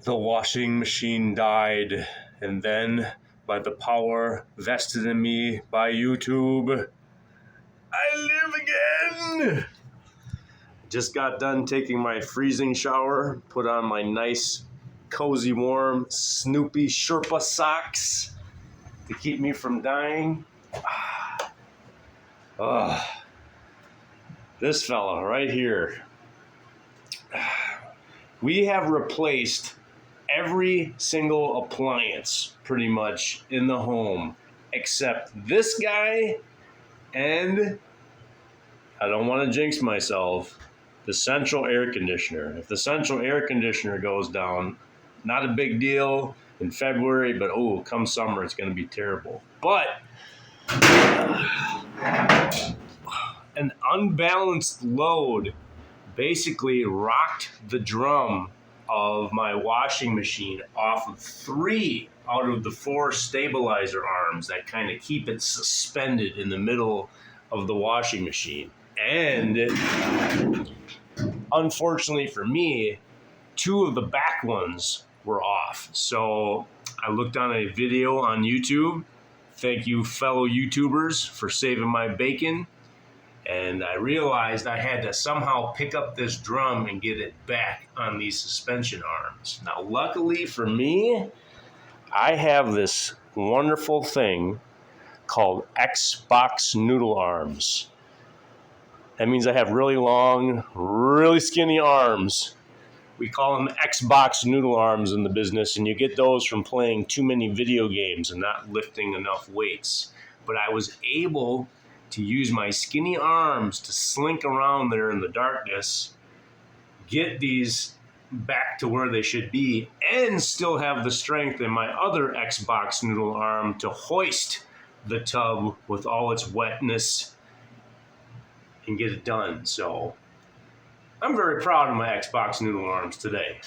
The washing machine died, and then, by the power vested in me by YouTube, I live again! Just got done taking my freezing shower, put on my nice, cozy, warm Snoopy Sherpa socks to keep me from dying. This fella right here. We have replaced every single appliance pretty much in the home except this guy and, I don't want to jinx myself, the central air conditioner. If the central air conditioner goes down, not a big deal in February, but come summer it's going to be terrible. But an unbalanced load basically rocked the drum of my washing machine off of 3 out of the 4 stabilizer arms that kind of keep it suspended in the middle of the washing machine. And unfortunately for me, 2 of the back ones were off. So I looked on a video on YouTube. Thank you, fellow YouTubers, for saving my bacon. And I realized I had to somehow pick up this drum and get it back on these suspension arms. Now, luckily for me, I have this wonderful thing called X-Box Noodle Arms. That means I have really long, really skinny arms. We call them X-Box Noodle Arms in the business, and you get those from playing too many video games and not lifting enough weights. But I was able to use my skinny arms to slink around there in the darkness, get these back to where they should be, and still have the strength in my other X-Box Noodle arm to hoist the tub with all its wetness and get it done. So I'm very proud of my X-Box Noodle Arms today.